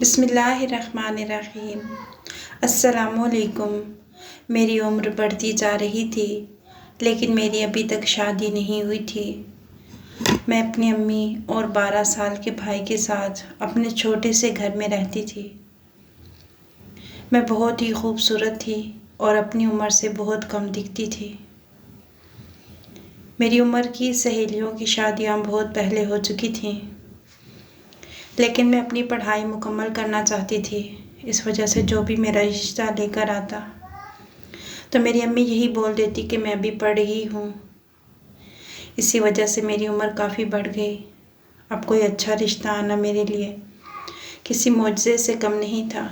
बिस्मिल्लाहिर्रहमानिर्रहीम। अस्सलामुअलैकुम। मेरी उम्र बढ़ती जा रही थी, लेकिन मेरी अभी तक शादी नहीं हुई थी। मैं अपनी अम्मी और 12 साल के भाई के साथ अपने छोटे से घर में रहती थी। मैं बहुत ही खूबसूरत थी और अपनी उम्र से बहुत कम दिखती थी। मेरी उम्र की सहेलियों की शादियाँ बहुत पहले हो चुकी थीं, लेकिन मैं अपनी पढ़ाई मुकम्मल करना चाहती थी। इस वजह से जो भी मेरा रिश्ता लेकर आता तो मेरी अम्मी यही बोल देती कि मैं अभी पढ़ रही हूँ। इसी वजह से मेरी उम्र काफ़ी बढ़ गई। अब कोई अच्छा रिश्ता आना मेरे लिए किसी मौजज़े से कम नहीं था।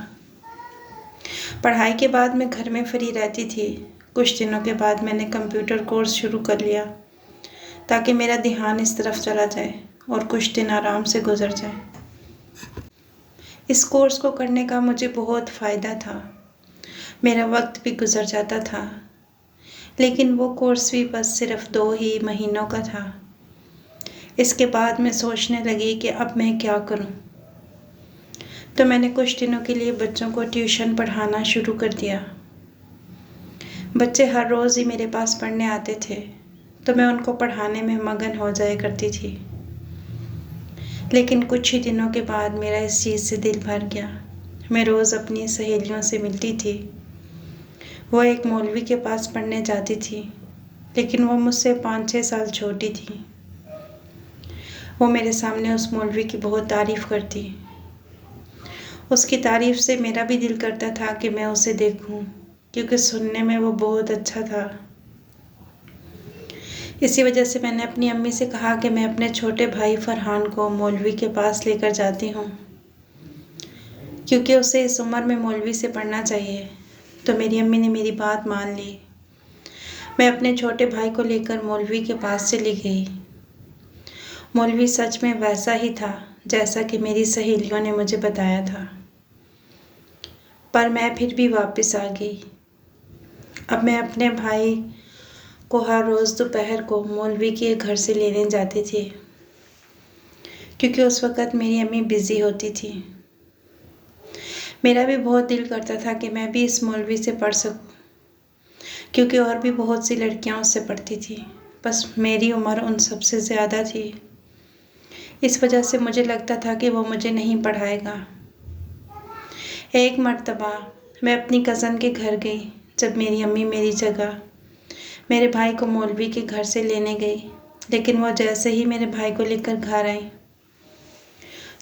पढ़ाई के बाद मैं घर में फ्री रहती थी। कुछ दिनों के बाद मैंने कंप्यूटर कोर्स शुरू कर लिया ताकि मेरा ध्यान इस तरफ चला जाए और कुछ दिन आराम से गुजर जाए। इस कोर्स को करने का मुझे बहुत फ़ायदा था। मेरा वक्त भी गुजर जाता था, लेकिन वो कोर्स भी बस सिर्फ 2 ही महीनों का था। इसके बाद मैं सोचने लगी कि अब मैं क्या करूं। तो मैंने कुछ दिनों के लिए बच्चों को ट्यूशन पढ़ाना शुरू कर दिया। बच्चे हर रोज़ ही मेरे पास पढ़ने आते थे, तो मैं उनको पढ़ाने में मगन हो जाया करती थी। लेकिन कुछ ही दिनों के बाद मेरा इस चीज़ से दिल भर गया। मैं रोज़ अपनी सहेलियों से मिलती थी। वो एक मौलवी के पास पढ़ने जाती थी, लेकिन वो मुझसे 5-6 साल छोटी थी। वो मेरे सामने उस मौलवी की बहुत तारीफ़ करती। उसकी तारीफ़ से मेरा भी दिल करता था कि मैं उसे देखूं, क्योंकि सुनने में वो बहुत अच्छा था। इसी वजह से मैंने अपनी अम्मी से कहा कि मैं अपने छोटे भाई फरहान को मौलवी के पास लेकर जाती हूँ, क्योंकि उसे इस उम्र में मौलवी से पढ़ना चाहिए। तो मेरी अम्मी ने मेरी बात मान ली। मैं अपने छोटे भाई को लेकर मौलवी के पास चली गई। मौलवी सच में वैसा ही था जैसा कि मेरी सहेलियों ने मुझे बताया था, पर मैं फिर भी वापस आ गई। अब मैं अपने भाई को हर रोज़ दोपहर को मौलवी के घर से लेने जाती थी, क्योंकि उस वक़्त मेरी अम्मी बिज़ी होती थी। मेरा भी बहुत दिल करता था कि मैं भी इस मौलवी से पढ़ सकूं, क्योंकि और भी बहुत सी लड़कियां उससे पढ़ती थी, बस मेरी उम्र उन सबसे ज़्यादा थी। इस वजह से मुझे लगता था कि वो मुझे नहीं पढ़ाएगा। एक मर्तबा मैं अपनी कज़न के घर गई, जब मेरी अम्मी मेरी जगह मेरे भाई को मौलवी के घर से लेने गई। लेकिन वो जैसे ही मेरे भाई को लेकर घर आई,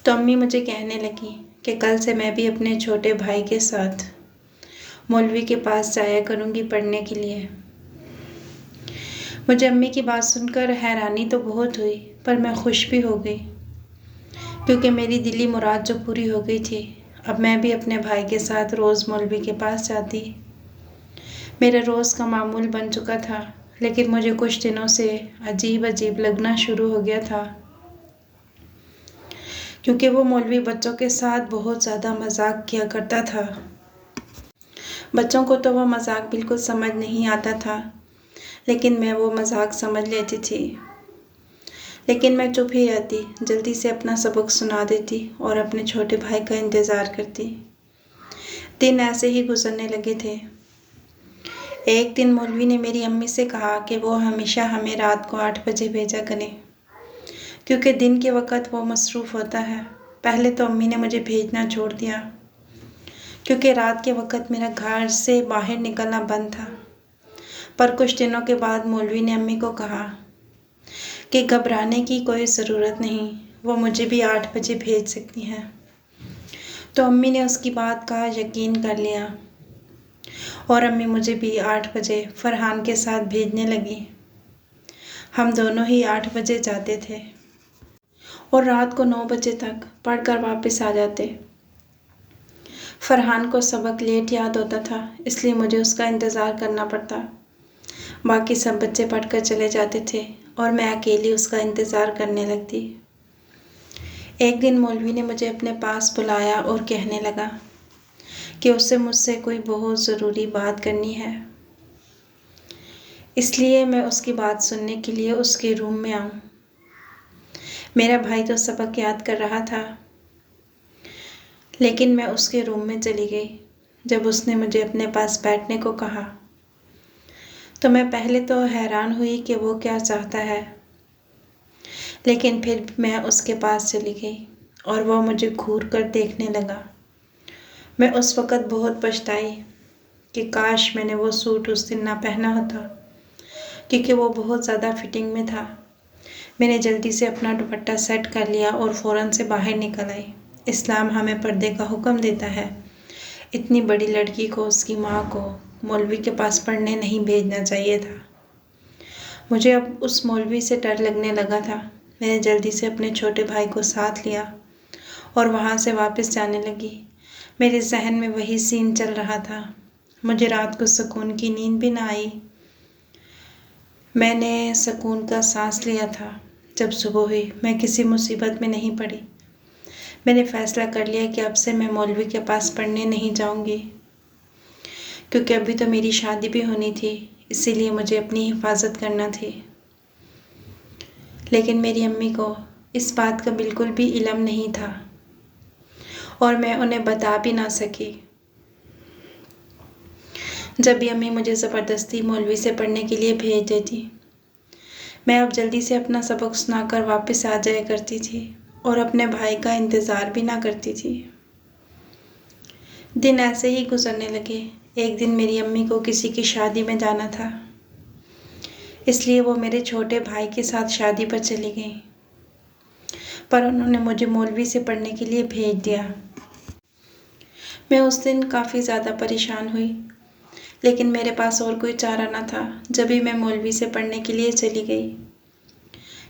तो अम्मी मुझे कहने लगी कि कल से मैं भी अपने छोटे भाई के साथ मौलवी के पास जाया करूँगी पढ़ने के लिए। मुझे अम्मी की बात सुनकर हैरानी तो बहुत हुई, पर मैं खुश भी हो गई, क्योंकि मेरी दिली मुराद जो पूरी हो गई थी। अब मैं भी अपने भाई के साथ रोज़ मौलवी के पास जाती। मेरा रोज़ का मामूल बन चुका था, लेकिन मुझे कुछ दिनों से अजीब अजीब लगना शुरू हो गया था, क्योंकि वो मौलवी बच्चों के साथ बहुत ज़्यादा मजाक किया करता था। बच्चों को तो वो मजाक बिल्कुल समझ नहीं आता था, लेकिन मैं वो मजाक समझ लेती थी। लेकिन मैं चुप ही रहती, जल्दी से अपना सबक सुना देती और अपने छोटे भाई का इंतज़ार करती। दिन ऐसे ही गुजरने लगे थे। एक दिन मौलवी ने मेरी अम्मी से कहा कि वो हमेशा हमें रात को 8 बजे भेजा करें, क्योंकि दिन के वक़्त वो मसरूफ़ होता है। पहले तो अम्मी ने मुझे भेजना छोड़ दिया, क्योंकि रात के वक़्त मेरा घर से बाहर निकलना बंद था। पर कुछ दिनों के बाद मौलवी ने अम्मी को कहा कि घबराने की कोई ज़रूरत नहीं, वो मुझे भी 8 बजे भेज सकती हैं। तो अम्मी ने उसकी बात का यकीन कर लिया और अम्मी मुझे भी 8 बजे फरहान के साथ भेजने लगी। हम दोनों ही 8 बजे जाते थे और रात को 9 बजे तक पढ़कर वापस आ जाते। फरहान को सबक लेट याद होता था, इसलिए मुझे उसका इंतज़ार करना पड़ता। बाकी सब बच्चे पढ़कर चले जाते थे और मैं अकेली उसका इंतज़ार करने लगती। एक दिन मौलवी ने मुझे अपने पास बुलाया और कहने लगा कि उससे मुझसे कोई बहुत ज़रूरी बात करनी है, इसलिए मैं उसकी बात सुनने के लिए उसके रूम में आऊँ। मेरा भाई तो सबक याद कर रहा था, लेकिन मैं उसके रूम में चली गई। जब उसने मुझे अपने पास बैठने को कहा तो मैं पहले तो हैरान हुई कि वो क्या चाहता है, लेकिन फिर मैं उसके पास चली गई और वह मुझे घूर कर देखने लगा। मैं उस वक़्त बहुत पछताई कि काश मैंने वो सूट उस दिन ना पहना होता, क्योंकि वो बहुत ज़्यादा फिटिंग में था। मैंने जल्दी से अपना दुपट्टा सेट कर लिया और फ़ौरन से बाहर निकल आई। इस्लाम हमें पर्दे का हुक्म देता है। इतनी बड़ी लड़की को उसकी माँ को मौलवी के पास पढ़ने नहीं भेजना चाहिए था। मुझे अब उस मौलवी से डर लगने लगा था। मैंने जल्दी से अपने छोटे भाई को साथ लिया और वहाँ से वापस जाने लगी। मेरे जहन में वही सीन चल रहा था। मुझे रात को सुकून की नींद भी ना आई। मैंने सुकून का सांस लिया था। जब सुबह हुई मैं किसी मुसीबत में नहीं पड़ी। मैंने फैसला कर लिया कि अब से मैं मौलवी के पास पढ़ने नहीं जाऊंगी, क्योंकि अभी तो मेरी शादी भी होनी थी, इसीलिए मुझे अपनी हिफाजत करना थी। लेकिन मेरी अम्मी को इस बात का बिल्कुल भी इल्म नहीं था और मैं उन्हें बता भी ना सकी। जब भी अम्मी मुझे ज़बरदस्ती मौलवी से पढ़ने के लिए भेज देती, मैं अब जल्दी से अपना सबक सुनाकर वापस आ जाया करती थी और अपने भाई का इंतज़ार भी ना करती थी। दिन ऐसे ही गुजरने लगे। एक दिन मेरी अम्मी को किसी की शादी में जाना था, इसलिए वो मेरे छोटे भाई के साथ शादी पर चली गई, पर उन्होंने मुझे मौलवी से पढ़ने के लिए भेज दिया। मैं उस दिन काफ़ी ज़्यादा परेशान हुई, लेकिन मेरे पास और कोई चारा न था। जब भी मैं मौलवी से पढ़ने के लिए चली गई,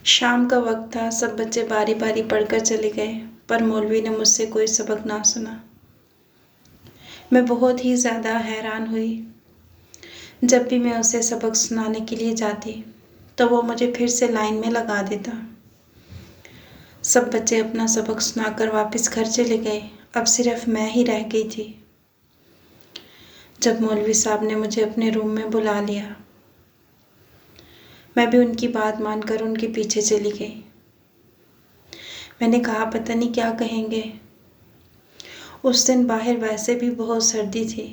शाम का वक्त था, सब बच्चे बारी बारी पढ़कर चले गए, पर मौलवी ने मुझसे कोई सबक ना सुना। मैं बहुत ही ज़्यादा हैरान हुई। जब भी मैं उसे सबक सुनाने के लिए जाती तो वो मुझे फिर से लाइन में लगा देता। सब बच्चे अपना सबक सुनाकर वापस घर चले गए, अब सिर्फ मैं ही रह गई थी। जब मौलवी साहब ने मुझे अपने रूम में बुला लिया, मैं भी उनकी बात मानकर उनके पीछे चली गई। मैंने कहा पता नहीं क्या कहेंगे। उस दिन बाहर वैसे भी बहुत सर्दी थी,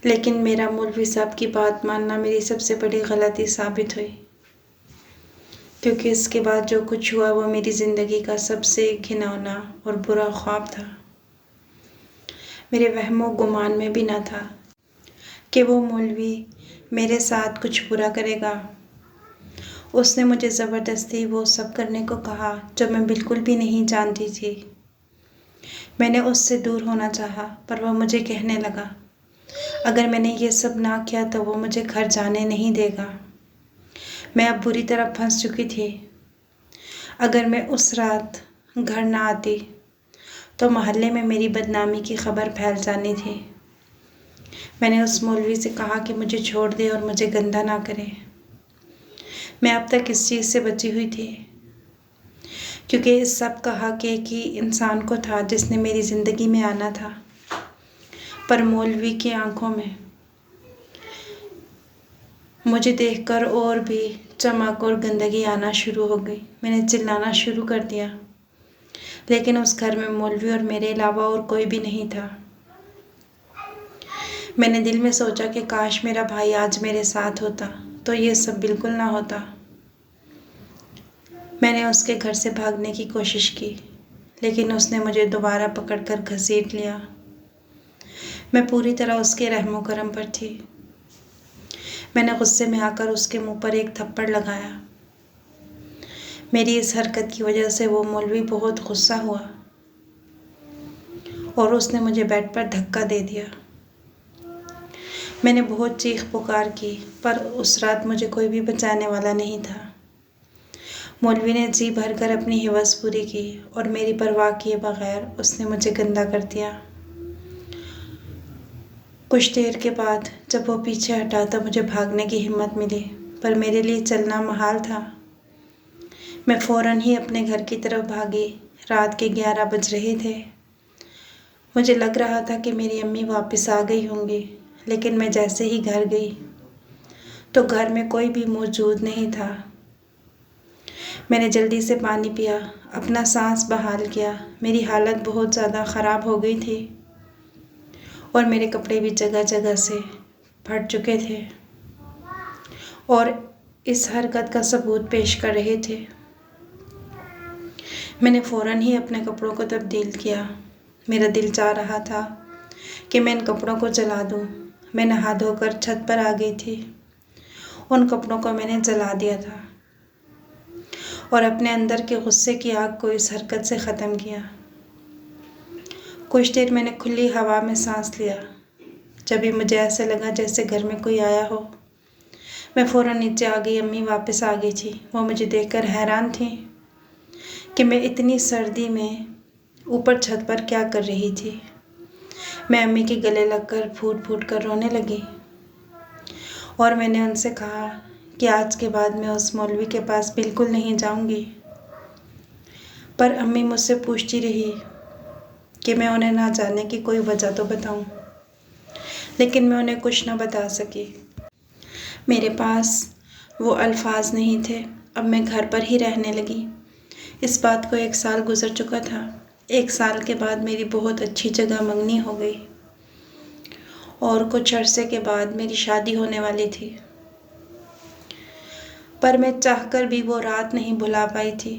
लेकिन मेरा मौलवी साहब की बात मानना मेरी सबसे बड़ी गलती साबित हुई, क्योंकि इसके बाद जो कुछ हुआ वो मेरी ज़िंदगी का सबसे घिनौना और बुरा ख्वाब था। मेरे वहमो गुमान में भी ना था कि वो मौलवी मेरे साथ कुछ बुरा करेगा। उसने मुझे ज़बरदस्ती वो सब करने को कहा जो मैं बिल्कुल भी नहीं जानती थी। मैंने उससे दूर होना चाहा, पर वह मुझे कहने लगा अगर मैंने ये सब ना किया तो वो मुझे घर जाने नहीं देगा। मैं अब बुरी तरह फंस चुकी थी। अगर मैं उस रात घर ना आती तो मोहल्ले में मेरी बदनामी की खबर फैल जानी थी। मैंने उस मौलवी से कहा कि मुझे छोड़ दे और मुझे गंदा ना करे। मैं अब तक इस चीज़ से बची हुई थी, क्योंकि इस सब का हक एक ही इंसान को था जिसने मेरी ज़िंदगी में आना था। पर मौलवी की आंखों में मुझे देखकर और भी चमक और गंदगी आना शुरू हो गई। मैंने चिल्लाना शुरू कर दिया, लेकिन उस घर में मौलवी और मेरे अलावा और कोई भी नहीं था। मैंने दिल में सोचा कि काश मेरा भाई आज मेरे साथ होता तो ये सब बिल्कुल ना होता। मैंने उसके घर से भागने की कोशिश की, लेकिन उसने मुझे दोबारा पकड़कर घसीट लिया। मैं पूरी तरह उसके रहमो करम पर थी। मैंने गुस्से में आकर उसके मुंह पर एक थप्पड़ लगाया। मेरी इस हरकत की वजह से वो मौलवी बहुत गुस्सा हुआ और उसने मुझे बेड पर धक्का दे दिया। मैंने बहुत चीख पुकार की, पर उस रात मुझे कोई भी बचाने वाला नहीं था। मौलवी ने जी भरकर अपनी हिवस पूरी की और मेरी परवाह किए बगैर उसने मुझे गंदा कर दिया। कुछ देर के बाद जब वो पीछे हटा तो मुझे भागने की हिम्मत मिली, पर मेरे लिए चलना महाल था। मैं फ़ौरन ही अपने घर की तरफ भागी। रात के 11 बज रहे थे। मुझे लग रहा था कि मेरी अम्मी वापस आ गई होंगी, लेकिन मैं जैसे ही घर गई तो घर में कोई भी मौजूद नहीं था। मैंने जल्दी से पानी पिया, अपना सांस बहाल किया। मेरी हालत बहुत ज़्यादा ख़राब हो गई थी और मेरे कपड़े भी जगह जगह से फट चुके थे और इस हरकत का सबूत पेश कर रहे थे। मैंने फ़ौरन ही अपने कपड़ों को तब्दील किया। मेरा दिल चाह रहा था कि मैं इन कपड़ों को जला दूं। मैं नहा धोकर छत पर आ गई थी। उन कपड़ों को मैंने जला दिया था और अपने अंदर के गुस्से की आग को इस हरकत से ख़त्म किया। कुछ देर मैंने खुली हवा में सांस लिया। जब भी मुझे ऐसे लगा जैसे घर में कोई आया हो, मैं फ़ौरन नीचे आ गई। अम्मी वापस आ गई थी। वो मुझे देखकर हैरान थी कि मैं इतनी सर्दी में ऊपर छत पर क्या कर रही थी। मैं अम्मी के गले लगकर फूट फूट कर रोने लगी और मैंने उनसे कहा कि आज के बाद मैं उस मौलवी के पास बिल्कुल नहीं जाऊंगी। पर अम्मी मुझसे पूछती रही कि मैं उन्हें ना जाने की कोई वजह तो बताऊं, लेकिन मैं उन्हें कुछ ना बता सकी। मेरे पास वो अल्फाज नहीं थे। अब मैं घर पर ही रहने लगी। इस बात को 1 साल गुजर चुका था। 1 साल के बाद मेरी बहुत अच्छी जगह मंगनी हो गई और कुछ अरसे के बाद मेरी शादी होने वाली थी। पर मैं चाहकर भी वो रात नहीं भुला पाई थी।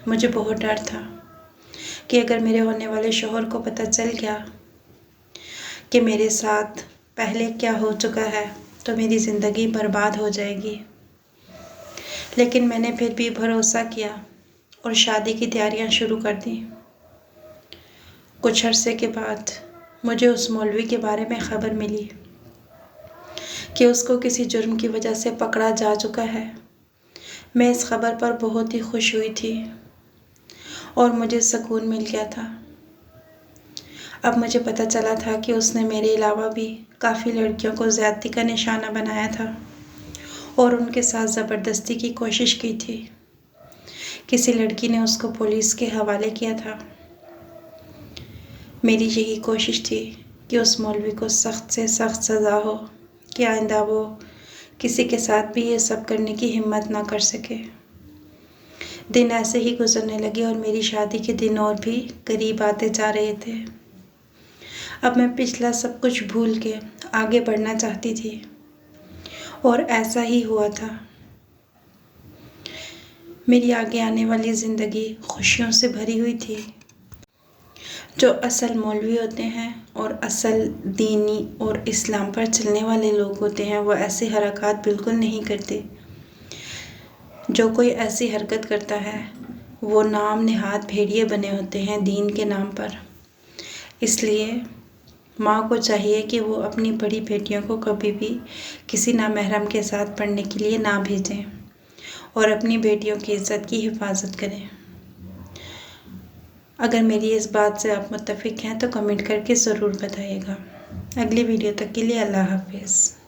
मुझे बहुत डर था कि अगर मेरे होने वाले शौहर को पता चल गया कि मेरे साथ पहले क्या हो चुका है तो मेरी ज़िंदगी बर्बाद हो जाएगी। लेकिन मैंने फिर भी भरोसा किया और शादी की तैयारियां शुरू कर दी। कुछ अरसे के बाद मुझे उस मौलवी के बारे में ख़बर मिली कि उसको किसी जुर्म की वजह से पकड़ा जा चुका है। मैं इस खबर पर बहुत ही खुश हुई थी और मुझे सुकून मिल गया था। अब मुझे पता चला था कि उसने मेरे अलावा भी काफ़ी लड़कियों को ज़्यादती का निशाना बनाया था और उनके साथ ज़बरदस्ती की कोशिश की थी। किसी लड़की ने उसको पुलिस के हवाले किया था। मेरी यही कोशिश थी कि उस मौलवी को सख्त से सख्त सज़ा हो कि आइंदा वो किसी के साथ भी ये सब करने की हिम्मत ना कर सके। दिन ऐसे ही गुजरने लगे और मेरी शादी के दिन और भी करीब आते जा रहे थे। अब मैं पिछला सब कुछ भूल के आगे बढ़ना चाहती थी और ऐसा ही हुआ था। मेरी आगे आने वाली ज़िंदगी खुशियों से भरी हुई थी। जो असल मौलवी होते हैं और असल दीनी और इस्लाम पर चलने वाले लोग होते हैं वो ऐसी हरकत बिल्कुल नहीं करते। जो कोई ऐसी हरकत करता है वो नाम नेहाद भेड़िए बने होते हैं दीन के नाम पर। इसलिए माँ को चाहिए कि वो अपनी बड़ी बेटियों को कभी भी किसी नामहरम के साथ पढ़ने के लिए ना भेजें और अपनी बेटियों की इज़्ज़त की हिफाजत करें। अगर मेरी इस बात से आप मुत्तफ़िक हैं तो कमेंट करके ज़रूर बताइएगा। अगली वीडियो तक के लिए अल्लाह हाफ़िज़।